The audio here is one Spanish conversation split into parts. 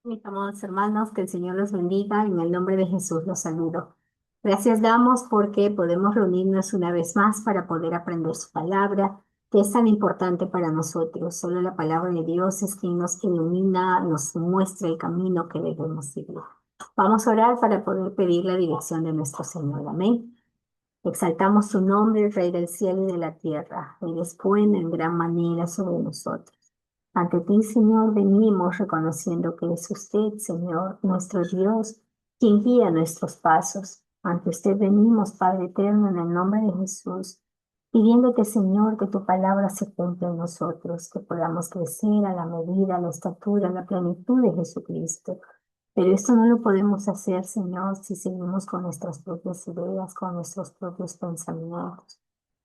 Mis amados hermanos, que el Señor los bendiga. En el nombre de Jesús los saludo. Gracias damos porque podemos reunirnos una vez más para poder aprender su palabra, que es tan importante para nosotros. Solo la palabra de Dios es quien nos ilumina, nos muestra el camino que debemos seguir. Vamos a orar para poder pedir la dirección de nuestro Señor. Amén. Exaltamos tu nombre, Rey del cielo y de la tierra. Eres bueno en gran manera sobre nosotros. Ante ti, Señor, venimos reconociendo que es usted, Señor, nuestro Dios, quien guía nuestros pasos. Ante usted venimos, Padre eterno, en el nombre de Jesús, pidiéndote, Señor, que tu palabra se cumpla en nosotros, que podamos crecer a la medida, a la estatura, a la plenitud de Jesucristo. Pero esto no lo podemos hacer, Señor, si seguimos con nuestras propias ideas, con nuestros propios pensamientos.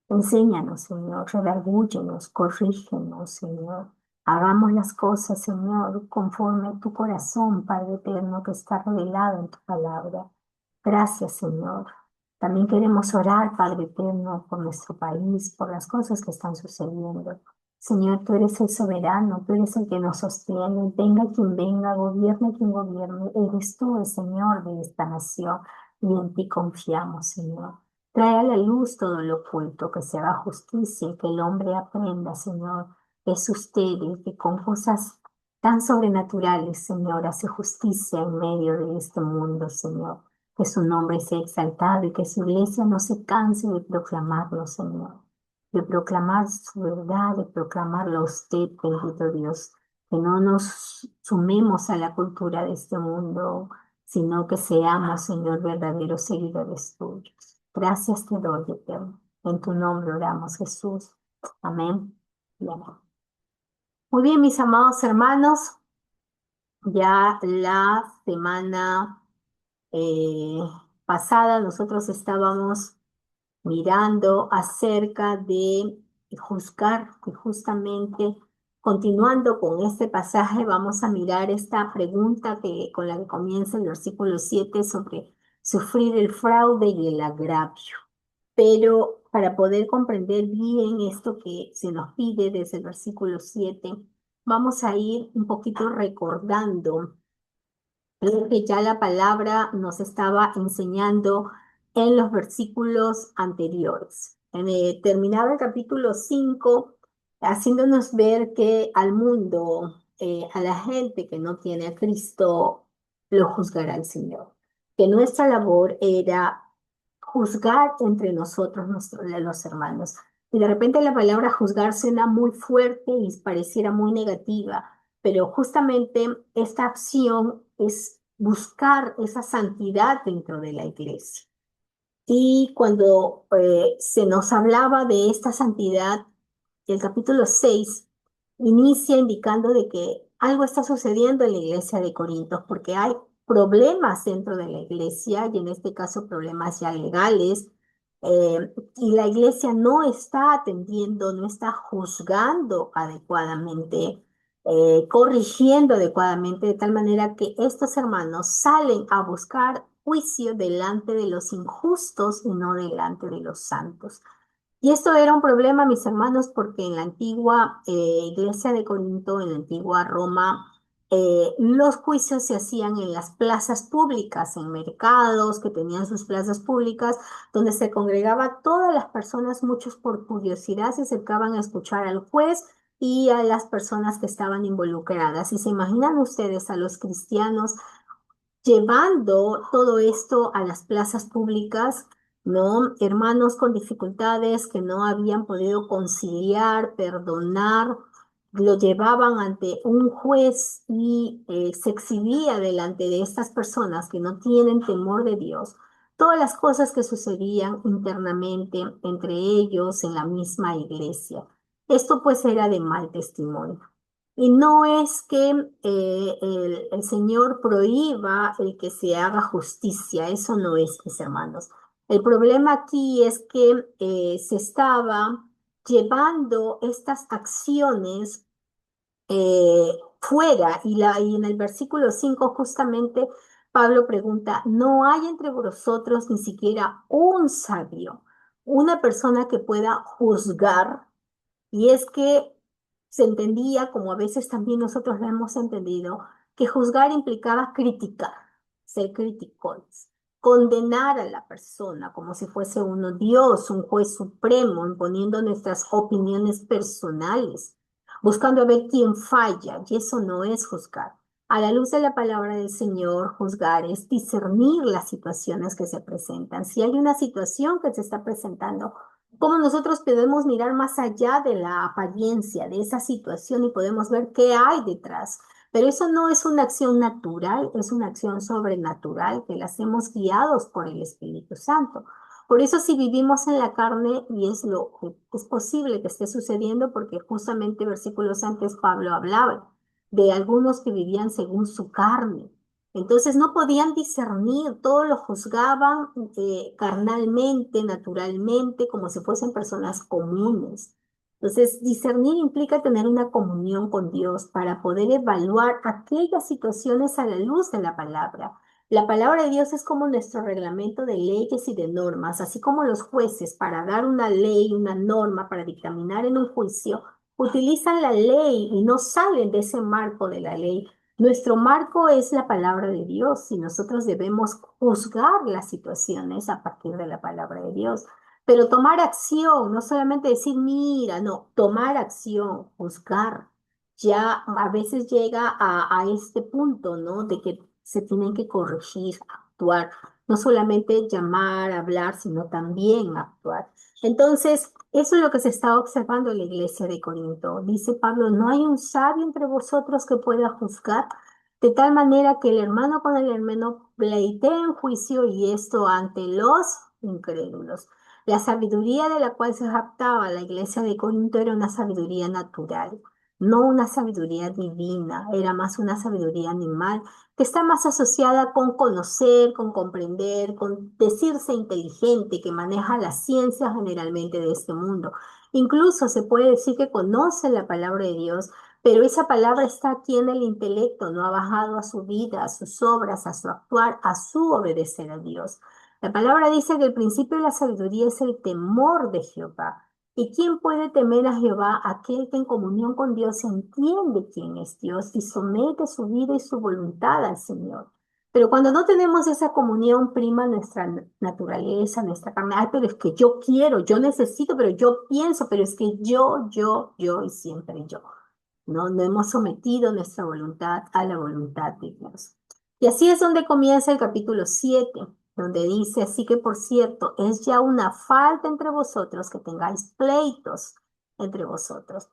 Enséñanos, Señor, redargúyenos, corrígenos, Señor. Hagamos las cosas, Señor, conforme a tu corazón, Padre eterno, que está revelado en tu palabra. Gracias, Señor. También queremos orar, Padre eterno, por nuestro país, por las cosas que están sucediendo. Señor, tú eres el soberano, tú eres el que nos sostiene. Venga quien venga, gobierne quien gobierne. Eres tú el Señor de esta nación y en ti confiamos, Señor. Trae a la luz todo lo oculto, que se haga justicia y que el hombre aprenda, Señor. Es usted el que con cosas tan sobrenaturales, Señor, hace justicia en medio de este mundo, Señor. Que su nombre sea exaltado y que su iglesia no se canse de proclamarlo, Señor. De proclamar su verdad, de proclamarlo a usted, bendito Dios. Que no nos sumemos a la cultura de este mundo, sino que seamos, Señor, verdaderos seguidores tuyos. Gracias te doy, Eterno. En tu nombre oramos, Jesús. Amén y amén. Muy bien, mis amados hermanos, ya la semana eh, pasada nosotros estábamos mirando acerca de juzgar, y justamente continuando con este pasaje vamos a mirar esta pregunta con la que comienza el versículo 7 sobre sufrir el fraude y el agravio. Pero para poder comprender bien esto que se nos pide desde el versículo 7, vamos a ir un poquito recordando lo que ya la palabra nos estaba enseñando en los versículos anteriores. Terminaba el capítulo 5 haciéndonos ver que al mundo, a la gente que no tiene a Cristo, lo juzgará el Señor. Que nuestra labor era juzgar entre nosotros, los hermanos. Y de repente la palabra juzgar suena muy fuerte y pareciera muy negativa, pero justamente esta acción es buscar esa santidad dentro de la iglesia. Y cuando se nos hablaba de esta santidad, el capítulo 6 inicia indicando de que algo está sucediendo en la iglesia de Corinto, porque hay problemas dentro de la iglesia, y en este caso problemas ya legales, y la iglesia no está atendiendo, no está juzgando adecuadamente, corrigiendo adecuadamente, de tal manera que estos hermanos salen a buscar juicio delante de los injustos y no delante de los santos. Y esto era un problema, mis hermanos, porque en la antigua iglesia de Corinto, en la antigua Roma, los juicios se hacían en las plazas públicas, en mercados que tenían sus plazas públicas, donde se congregaba todas las personas, muchos por curiosidad se acercaban a escuchar al juez y a las personas que estaban involucradas. Y se imaginan ustedes a los cristianos llevando todo esto a las plazas públicas, ¿no? Hermanos con dificultades que no habían podido conciliar, perdonar, lo llevaban ante un juez y se exhibía delante de estas personas que no tienen temor de Dios todas las cosas que sucedían internamente entre ellos en la misma iglesia. Esto pues era de mal testimonio. Y no es que el Señor prohíba el que se haga justicia, eso no es, mis hermanos. El problema aquí es que se estaba llevando estas acciones fuera y en el versículo 5 justamente Pablo pregunta, ¿no hay entre vosotros ni siquiera un sabio, una persona que pueda juzgar? Y es que se entendía, como a veces también nosotros lo hemos entendido, que juzgar implicaba criticar, ser criticones, condenar a la persona como si fuese uno Dios, un juez supremo, imponiendo nuestras opiniones personales, buscando a ver quién falla, y eso no es juzgar. A la luz de la palabra del Señor, juzgar es discernir las situaciones que se presentan. Si hay una situación que se está presentando, cómo nosotros podemos mirar más allá de la apariencia de esa situación y podemos ver qué hay detrás. Pero eso no es una acción natural, es una acción sobrenatural que la hacemos guiados por el Espíritu Santo. Por eso si vivimos en la carne, y es lo que es posible que esté sucediendo, porque justamente versículos antes Pablo hablaba de algunos que vivían según su carne. Entonces no podían discernir, todo lo juzgaban carnalmente, naturalmente, como si fuesen personas comunes. Entonces, discernir implica tener una comunión con Dios para poder evaluar aquellas situaciones a la luz de la palabra. La palabra de Dios es como nuestro reglamento de leyes y de normas, así como los jueces para dar una ley, una norma, para dictaminar en un juicio, utilizan la ley y no salen de ese marco de la ley. Nuestro marco es la palabra de Dios y nosotros debemos juzgar las situaciones a partir de la palabra de Dios. Pero tomar acción, no solamente decir, mira, no, tomar acción, juzgar, ya a veces llega a este punto, ¿no? De que se tienen que corregir, actuar, no solamente llamar, hablar, sino también actuar. Entonces, eso es lo que se está observando en la iglesia de Corinto. Dice Pablo, no hay un sabio entre vosotros que pueda juzgar, de tal manera que el hermano con el hermano pleitee en juicio y esto ante los incrédulos. La sabiduría de la cual se jactaba la iglesia de Corinto era una sabiduría natural, no una sabiduría divina, era más una sabiduría animal que está más asociada con conocer, con comprender, con decirse inteligente, que maneja la ciencia generalmente de este mundo. Incluso se puede decir que conoce la palabra de Dios, pero esa palabra está aquí en el intelecto, no ha bajado a su vida, a sus obras, a su actuar, a su obedecer a Dios. La palabra dice que el principio de la sabiduría es el temor de Jehová. ¿Y quién puede temer a Jehová? Aquel que en comunión con Dios entiende quién es Dios y somete su vida y su voluntad al Señor. Pero cuando no tenemos esa comunión, prima nuestra naturaleza, nuestra carne. Ay, pero es que yo quiero, yo necesito, pero yo pienso, pero es que yo y siempre yo. No hemos sometido nuestra voluntad a la voluntad de Dios. Y así es donde comienza el capítulo 7, donde dice, así que por cierto, es ya una falta entre vosotros que tengáis pleitos entre vosotros.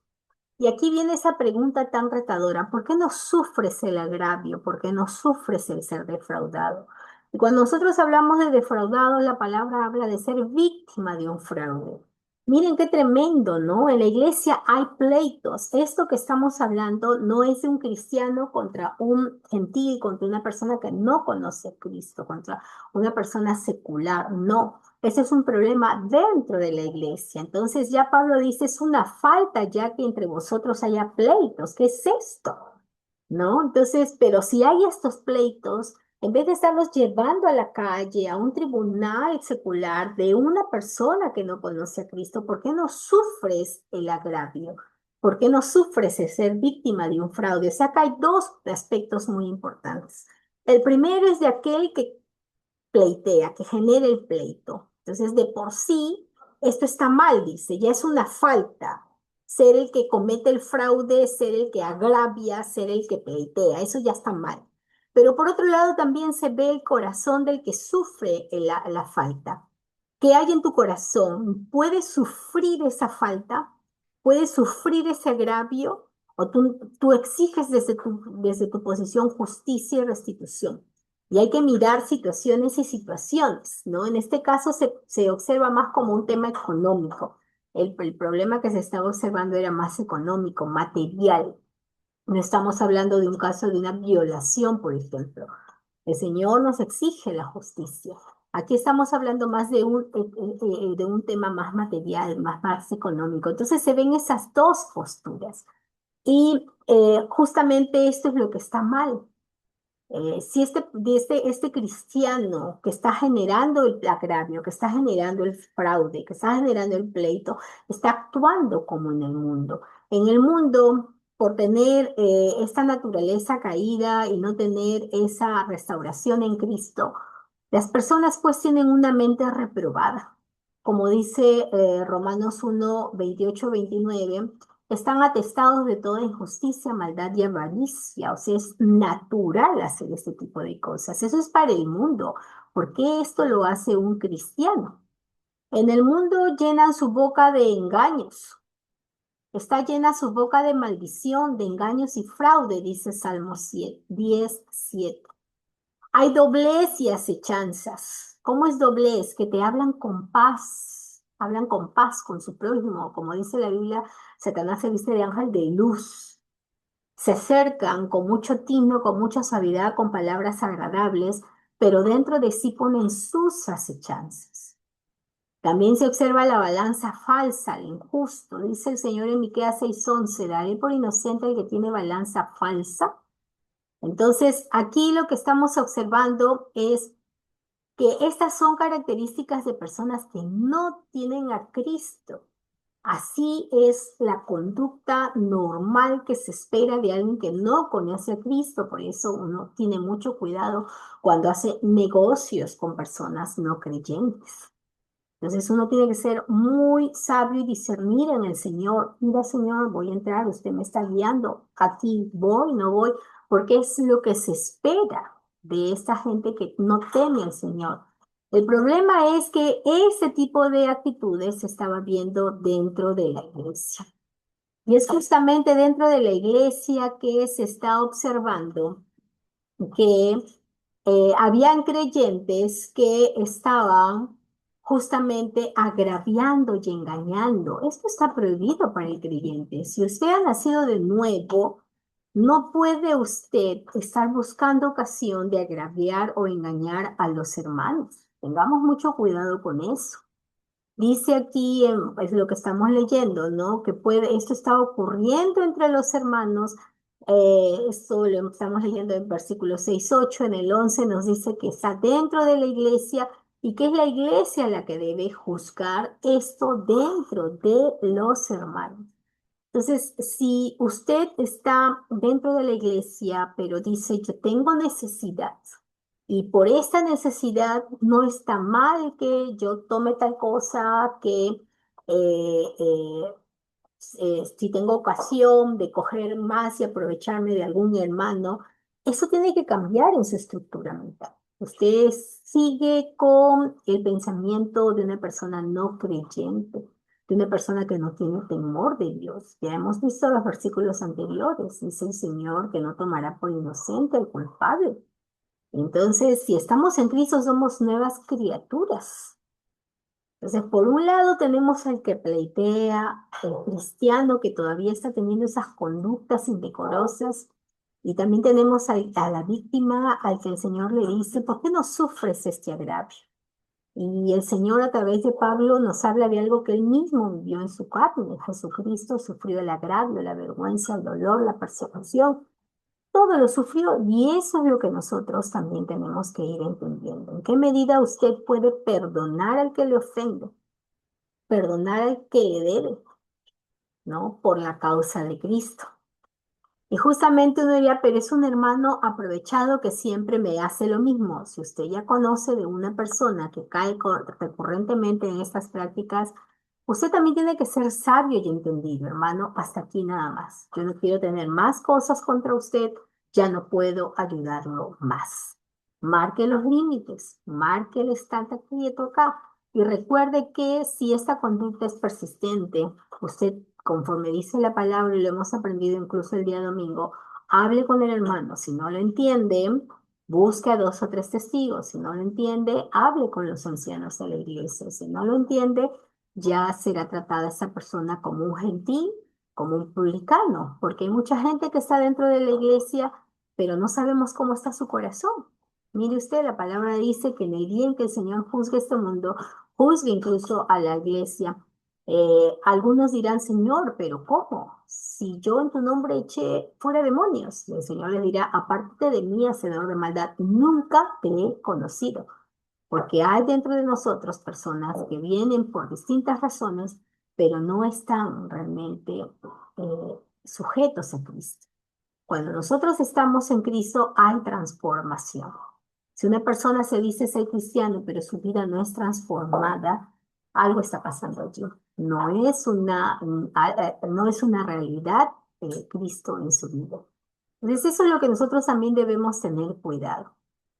Y aquí viene esa pregunta tan retadora, ¿por qué no sufres el agravio? ¿Por qué no sufres el ser defraudado? Y cuando nosotros hablamos de defraudado, la palabra habla de ser víctima de un fraude. Miren qué tremendo, ¿no? En la iglesia hay pleitos. Esto que estamos hablando no es de un cristiano contra un gentil, contra una persona que no conoce a Cristo, contra una persona secular, no. Ese es un problema dentro de la iglesia. Entonces ya Pablo dice, es una falta ya que entre vosotros haya pleitos. ¿Qué es esto? ¿No? Entonces, pero si hay estos pleitos, en vez de estarlos llevando a la calle, a un tribunal secular de una persona que no conoce a Cristo, ¿por qué no sufres el agravio? ¿Por qué no sufres el ser víctima de un fraude? O sea, acá hay dos aspectos muy importantes. El primero es de aquel que pleitea, que genere el pleito. Entonces, de por sí, esto está mal, dice, ya es una falta. Ser el que comete el fraude, ser el que agravia, ser el que pleitea, eso ya está mal. Pero por otro lado también se ve el corazón del que sufre la falta. ¿Qué hay en tu corazón? ¿Puedes sufrir esa falta? ¿Puedes sufrir ese agravio? ¿O tú exiges desde tu posición justicia y restitución? Y hay que mirar situaciones y situaciones, ¿no? En este caso se observa más como un tema económico. El problema que se estaba observando era más económico, material. No estamos hablando de un caso de una violación, por ejemplo. El Señor nos exige la justicia. Aquí estamos hablando más de un tema más material, más económico. Entonces se ven esas dos posturas. Y justamente esto es lo que está mal. Si este cristiano que está generando el agravio, que está generando el fraude, que está generando el pleito, está actuando como en el mundo. En el mundo por tener esta naturaleza caída y no tener esa restauración en Cristo, las personas pues tienen una mente reprobada. Como dice Romanos 1, 28, 29, están atestados de toda injusticia, maldad y avaricia. O sea, es natural hacer este tipo de cosas. Eso es para el mundo. ¿Por qué esto lo hace un cristiano? En el mundo llenan su boca de engaños. Está llena su boca de maldición, de engaños y fraude, dice Salmo 10, 7. Hay doblez y acechanzas. ¿Cómo es doblez? Que te hablan con paz con su prójimo. Como dice la Biblia, Satanás se viste de ángel de luz. Se acercan con mucho tino, con mucha suavidad, con palabras agradables, pero dentro de sí ponen sus acechanzas. También se observa la balanza falsa, el injusto. Dice el Señor en Miqueas 6:11, daré por inocente el que tiene balanza falsa. Entonces, aquí lo que estamos observando es que estas son características de personas que no tienen a Cristo. Así es la conducta normal que se espera de alguien que no conoce a Cristo. Por eso uno tiene mucho cuidado cuando hace negocios con personas no creyentes. Entonces uno tiene que ser muy sabio y discernir en el Señor. Mira, Señor, voy a entrar, usted me está guiando. Aquí voy, no voy, porque es lo que se espera de esta gente que no teme al Señor. El problema es que ese tipo de actitudes se estaba viendo dentro de la iglesia. Y es justamente dentro de la iglesia que se está observando que habían creyentes que estaban justamente agraviando y engañando. Esto está prohibido para el creyente. Si usted ha nacido de nuevo, no puede usted estar buscando ocasión de agraviar o engañar a los hermanos. Tengamos mucho cuidado con eso. Dice aquí, es lo que estamos leyendo, ¿no? Que esto está ocurriendo entre los hermanos. Esto lo estamos leyendo en versículo 6, 8. En el 11 nos dice que está dentro de la iglesia y que es la iglesia la que debe juzgar esto dentro de los hermanos. Entonces, si usted está dentro de la iglesia, pero dice, yo tengo necesidad, y por esta necesidad no está mal que yo tome tal cosa, que si tengo ocasión de coger más y aprovecharme de algún hermano, eso tiene que cambiar en su estructura mental. Usted sigue con el pensamiento de una persona no creyente, de una persona que no tiene temor de Dios. Ya hemos visto los versículos anteriores. Dice el Señor que no tomará por inocente al culpable. Entonces, si estamos en Cristo, somos nuevas criaturas. Entonces, por un lado tenemos al que pleitea, el cristiano que todavía está teniendo esas conductas indecorosas, y también tenemos a la víctima al que el Señor le dice, ¿por qué no sufres este agravio? Y el Señor a través de Pablo nos habla de algo que él mismo vivió en su carne. Jesucristo sufrió el agravio, la vergüenza, el dolor, la persecución. Todo lo sufrió y eso es lo que nosotros también tenemos que ir entendiendo. ¿En qué medida usted puede perdonar al que le ofende? Perdonar al que le debe, ¿no? Por la causa de Cristo. Y justamente uno diría, pero es un hermano aprovechado que siempre me hace lo mismo. Si usted ya conoce de una persona que cae recurrentemente en estas prácticas, usted también tiene que ser sabio y entendido, hermano, hasta aquí nada más. Yo no quiero tener más cosas contra usted, ya no puedo ayudarlo más. Marque los límites, marque el estate quieto acá y recuerde que si esta conducta es persistente, usted, conforme dice la palabra y lo hemos aprendido incluso el día domingo, hable con el hermano. Si no lo entiende, busque a dos o tres testigos. Si no lo entiende, hable con los ancianos de la iglesia. Si no lo entiende, ya será tratada esa persona como un gentil, como un publicano, porque hay mucha gente que está dentro de la iglesia, pero no sabemos cómo está su corazón. Mire usted, la palabra dice que en el día en que el Señor juzgue este mundo, juzgue incluso a la iglesia. Algunos dirán, Señor, pero ¿cómo? Si yo en tu nombre eché fuera demonios, el Señor le dirá, aparte de mí, hacedor de maldad, nunca te he conocido. Porque hay dentro de nosotros personas que vienen por distintas razones, pero no están realmente sujetos a Cristo. Cuando nosotros estamos en Cristo hay transformación. Si una persona se dice ser cristiano, pero su vida no es transformada, algo está pasando allí. No es una realidad Cristo en su vida. Entonces eso es lo que nosotros también debemos tener cuidado.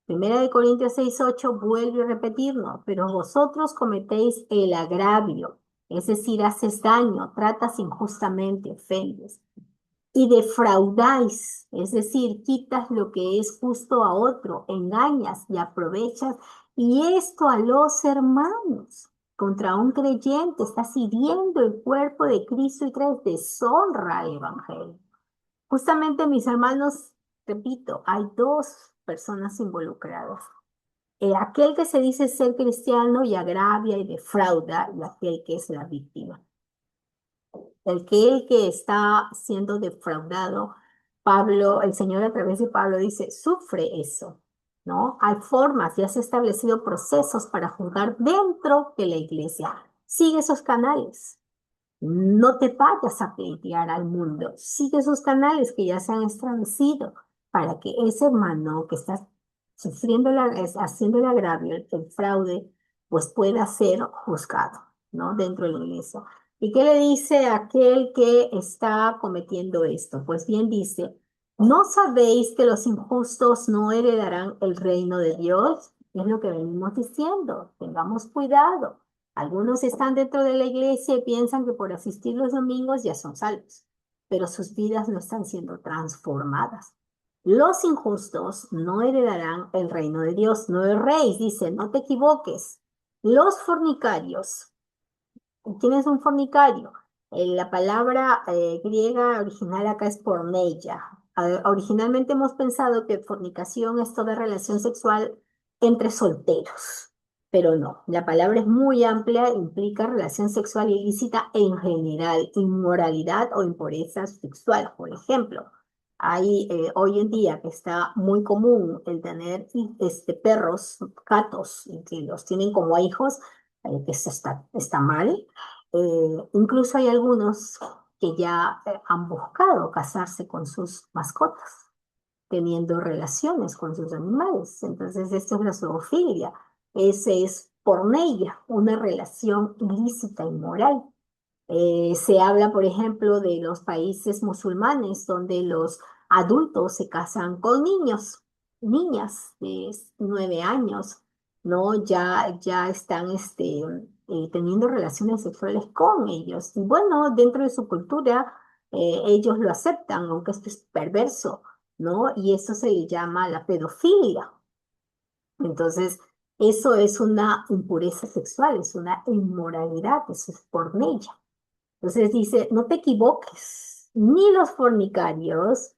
Primera de Corintios 6:8 vuelve a repetirnos, pero vosotros cometéis el agravio, es decir, haces daño, tratas injustamente, ofendes y defraudáis, es decir, quitas lo que es justo a otro, engañas y aprovechas, y esto a los hermanos. Contra un creyente estás hiriendo el cuerpo de Cristo y traes deshonra al Evangelio. Justamente, mis hermanos, repito, hay dos personas involucradas. Aquel que se dice ser cristiano y agravia y defrauda, y aquel que es la víctima. El que está siendo defraudado, Pablo, el Señor a través de Pablo dice, sufre eso, ¿no? Hay formas y has establecido procesos para juzgar dentro de la iglesia. Sigue esos canales. No te vayas a pleitear al mundo. Sigue esos canales que ya se han establecido para que ese hermano que está sufriendo haciendo el agravio, el fraude, pues pueda ser juzgado, ¿no? Dentro de la iglesia. ¿Y qué le dice a aquel que está cometiendo esto? Pues bien dice, ¿no sabéis que los injustos no heredarán el reino de Dios? Es lo que venimos diciendo. Tengamos cuidado. Algunos están dentro de la iglesia y piensan que por asistir los domingos ya son salvos, pero sus vidas no están siendo transformadas. Los injustos no heredarán el reino de Dios. No erréis, dice, no te equivoques. Los fornicarios. ¿Quién es un fornicario? La palabra griega original acá es porneia. Originalmente hemos pensado que fornicación es toda relación sexual entre solteros, pero no. La palabra es muy amplia, implica relación sexual ilícita en general, inmoralidad o impureza sexual. Por ejemplo, hay hoy en día que está muy común el tener perros, gatos, y que los tienen como hijos, que eso está mal. Incluso hay algunos que ya han buscado casarse con sus mascotas, teniendo relaciones con sus animales. Entonces, esto es la zoofilia. Ese es porneia, una relación ilícita y moral. Se habla, por ejemplo, de los países musulmanes donde los adultos se casan con niños, niñas de 9 años, ¿no? Ya están teniendo relaciones sexuales con ellos. Y bueno, dentro de su cultura, ellos lo aceptan, aunque esto es perverso, ¿no? Y eso se le llama la pedofilia. Entonces, eso es una impureza sexual, es una inmoralidad, eso es pornella. Entonces dice, no te equivoques, ni los fornicarios,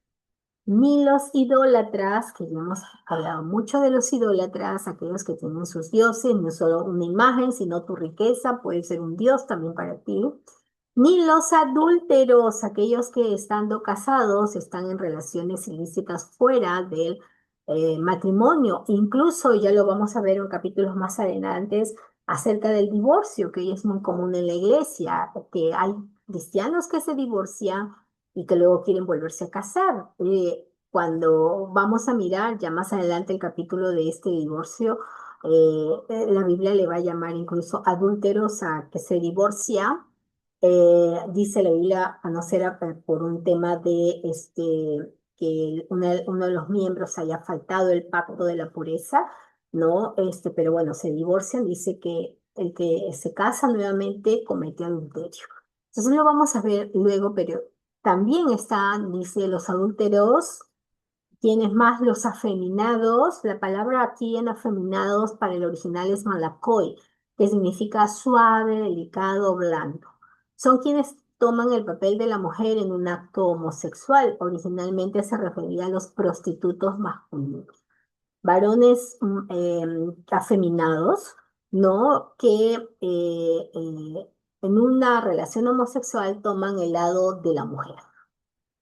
ni los idólatras, que ya hemos hablado mucho de los idólatras, aquellos que tienen sus dioses, no solo una imagen, sino tu riqueza, puede ser un dios también para ti, ni los adúlteros, aquellos que estando casados están en relaciones ilícitas fuera del matrimonio. Incluso ya lo vamos a ver en capítulos más adelante acerca del divorcio, que es muy común en la iglesia, que hay cristianos que se divorcian y que luego quieren volverse a casar. Cuando vamos a mirar ya más adelante el capítulo de este divorcio, la Biblia le va a llamar incluso adúlteros a que se divorcia. Dice la Biblia, a no ser por un tema de que uno de los miembros haya faltado el pacto de la pureza, ¿no? Pero bueno, se divorcian, dice que el que se casa nuevamente comete adulterio. Entonces lo vamos a ver luego, pero también están, dice, los adúlteros, quienes más los afeminados. La palabra aquí en afeminados para el original es malakoi, que significa suave, delicado, blando. Son quienes toman el papel de la mujer en un acto homosexual. Originalmente se refería a los prostitutos masculinos. Varones afeminados, ¿no? Que en una relación homosexual toman el lado de la mujer,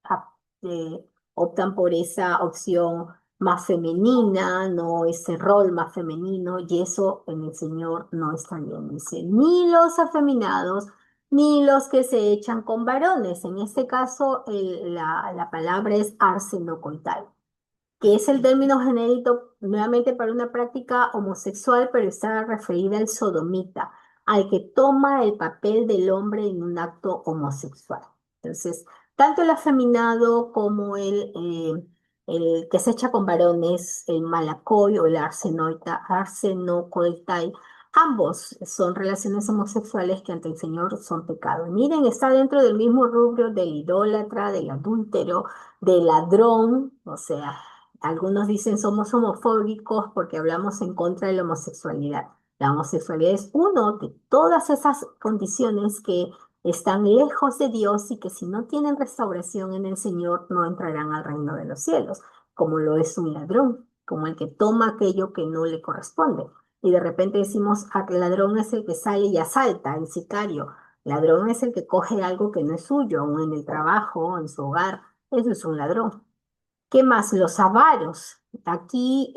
ah, optan por esa opción más femenina, no ese rol más femenino, y eso en el Señor no está bien. Dice, ni los afeminados, ni los que se echan con varones. En este caso, la palabra es arsenocoital, que es el término genérico nuevamente para una práctica homosexual, pero está referida al sodomita, al que toma el papel del hombre en un acto homosexual. Entonces, tanto el afeminado como el que se echa con varones, el malacoy o el arsenocoitai, ambos son relaciones homosexuales que ante el Señor son pecado. Miren, está dentro del mismo rubro del idólatra, del adúltero, del ladrón, o sea, algunos dicen somos homofóbicos porque hablamos en contra de la homosexualidad. La homosexualidad es uno de todas esas condiciones que están lejos de Dios y que si no tienen restauración en el Señor no entrarán al reino de los cielos, como lo es un ladrón, como el que toma aquello que no le corresponde. Y de repente decimos, el ladrón es el que sale y asalta, el sicario. Ladrón es el que coge algo que no es suyo, aún en el trabajo, en su hogar. Eso es un ladrón. ¿Qué más? Los avaros. Aquí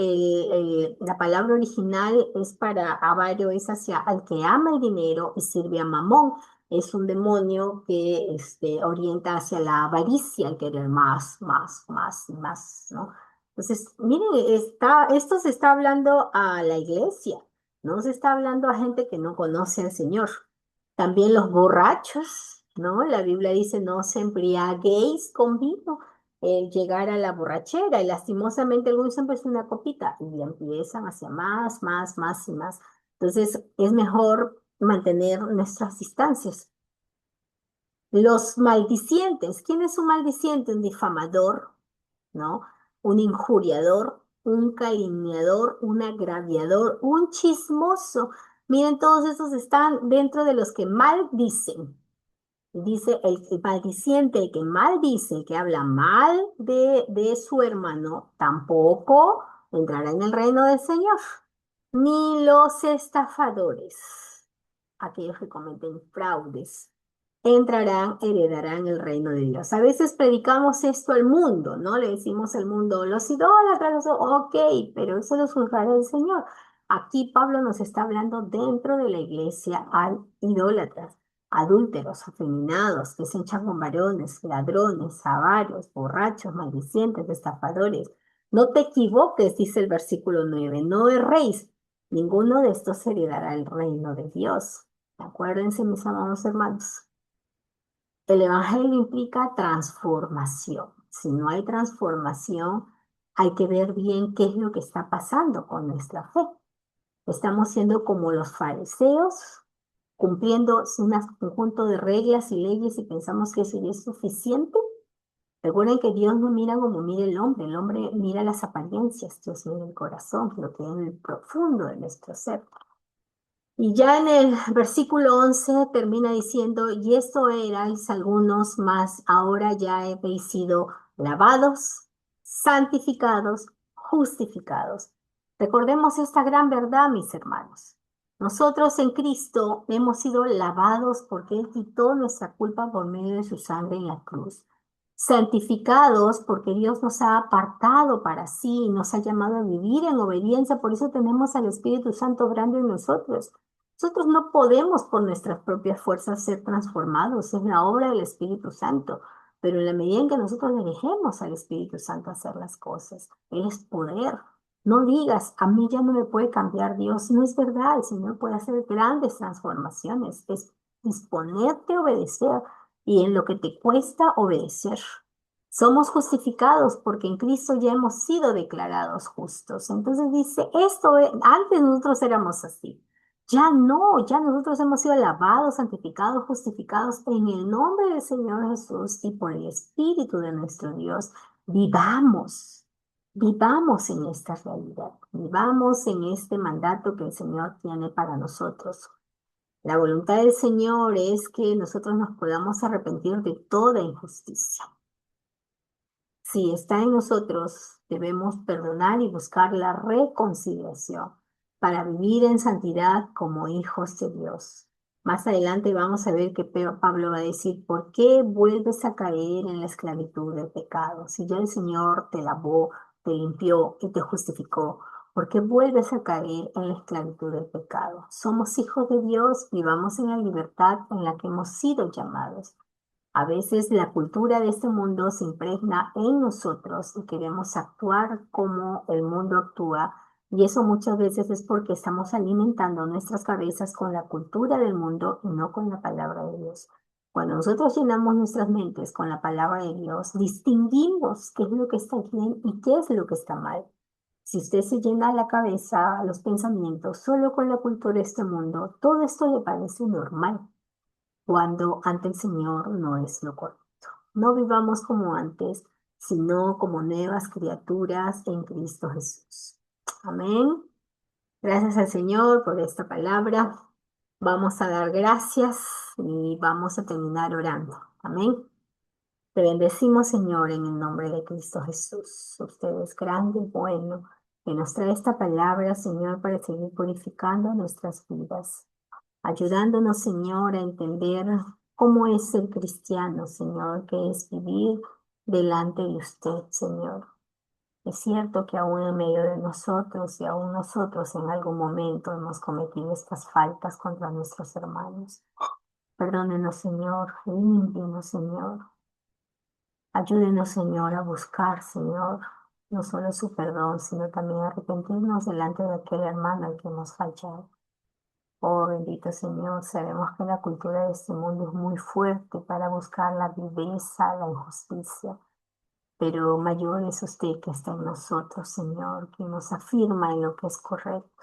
la palabra original es para avaro, es hacia al que ama el dinero y sirve a Mamón. Es un demonio que orienta hacia la avaricia, al querer más, más, más y más, ¿no? Entonces, miren, esto se está hablando a la iglesia, no se está hablando a gente que no conoce al Señor. También los borrachos, ¿no? La Biblia dice, no os embriaguéis con vino, el llegar a la borrachera y lastimosamente algunos siempre es una copita y empiezan hacia más, más, más y más. Entonces es mejor mantener nuestras distancias. Los maldicientes, ¿quién es un maldiciente? Un difamador, ¿no? Un injuriador, un calumniador, un agraviador, un chismoso. Miren, todos esos están dentro de los que maldicen. Dice el maldiciente, el que maldice, el que habla mal de su hermano, tampoco entrará en el reino del Señor. Ni los estafadores, aquellos que cometen fraudes, entrarán, heredarán el reino de Dios. A veces predicamos esto al mundo, ¿no? Le decimos al mundo, los idólatras, ok, pero eso lo juzgará el Señor. Aquí Pablo nos está hablando dentro de la iglesia al idólatras, adúlteros, afeminados, que se echan con varones, ladrones, avaros, borrachos, maldicientes, estafadores. No te equivoques, dice el versículo 9, no erréis. Ninguno de estos heredará el reino de Dios. Acuérdense, mis amados hermanos. El evangelio implica transformación. Si no hay transformación, hay que ver bien qué es lo que está pasando con nuestra fe. Estamos siendo como los fariseos, cumpliendo un conjunto de reglas y leyes y pensamos que eso ya es suficiente. Recuerden que Dios no mira como mira el hombre mira las apariencias, Dios mira el corazón, lo que hay en el profundo de nuestro ser. Y ya en el versículo 11 termina diciendo, y esto erais algunos más, ahora ya habéis sido lavados, santificados, justificados. Recordemos esta gran verdad, mis hermanos. Nosotros en Cristo hemos sido lavados porque Él quitó nuestra culpa por medio de su sangre en la cruz. Santificados porque Dios nos ha apartado para sí, nos ha llamado a vivir en obediencia, por eso tenemos al Espíritu Santo obrando en nosotros. Nosotros no podemos por nuestras propias fuerzas ser transformados, es la obra del Espíritu Santo, pero en la medida en que nosotros le dejemos al Espíritu Santo hacer las cosas, Él es poder. No digas, a mí ya no me puede cambiar Dios, no es verdad, el Señor puede hacer grandes transformaciones, es disponerte a obedecer y en lo que te cuesta obedecer. Somos justificados porque en Cristo ya hemos sido declarados justos. Entonces dice, antes nosotros éramos así. Ya no, ya nosotros hemos sido lavados, santificados, justificados en el nombre del Señor Jesús y por el Espíritu de nuestro Dios. Vivamos, vivamos en esta realidad, vivamos en este mandato que el Señor tiene para nosotros. La voluntad del Señor es que nosotros nos podamos arrepentir de toda injusticia. Si está en nosotros, debemos perdonar y buscar la reconciliación para vivir en santidad como hijos de Dios. Más adelante vamos a ver que Pablo va a decir, ¿por qué vuelves a caer en la esclavitud del pecado? Si ya el Señor te lavó, te limpió y te justificó, ¿Por qué vuelves a caer en la esclavitud del pecado? Somos hijos de Dios, vivamos en la libertad en la que hemos sido llamados. A veces la cultura de este mundo se impregna en nosotros y queremos actuar como el mundo actúa, y eso muchas veces es porque estamos alimentando nuestras cabezas con la cultura del mundo y no con la palabra de Dios. Cuando nosotros llenamos nuestras mentes con la palabra de Dios, distinguimos qué es lo que está bien y qué es lo que está mal. Si usted se llena la cabeza, los pensamientos, solo con la cultura de este mundo, todo esto le parece normal, cuando ante el Señor no es lo correcto. No vivamos como antes, sino como nuevas criaturas en Cristo Jesús. Amén. Gracias al Señor por esta palabra. Vamos a dar gracias y vamos a terminar orando. Amén. Te bendecimos, Señor, en el nombre de Cristo Jesús. Usted es grande y bueno, que nos trae esta palabra, Señor, para seguir purificando nuestras vidas, ayudándonos, Señor, a entender cómo es ser cristiano, Señor, que es vivir delante de usted, Señor. Es cierto que aún en medio de nosotros y aún nosotros en algún momento hemos cometido estas faltas contra nuestros hermanos. Perdónenos, Señor, límpianos, Señor. Ayúdenos, Señor, a buscar, Señor, no solo su perdón, sino también arrepentirnos delante de aquel hermano al que hemos fallado. Oh, bendito Señor, sabemos que la cultura de este mundo es muy fuerte para buscar la viveza, la injusticia, pero mayor es usted que está en nosotros, Señor, que nos afirma en lo que es correcto,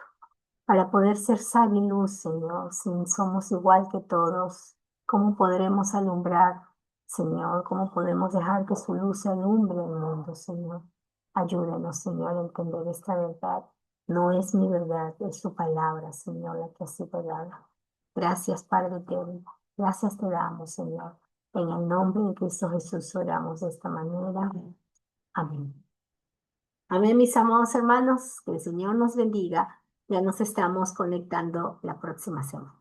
para poder ser sal y luz, Señor. Si somos igual que todos, ¿cómo podremos alumbrar, Señor? ¿Cómo podemos dejar que su luz alumbre el mundo, Señor? Ayúdenos, Señor, a entender esta verdad. No es mi verdad, es su palabra, Señor, la que ha sido dada. Gracias, Padre eterno. Gracias te damos, Señor. En el nombre de Cristo Jesús oramos de esta manera. Amén. Amén, mis amados hermanos. Que el Señor nos bendiga. Ya nos estamos conectando la próxima semana.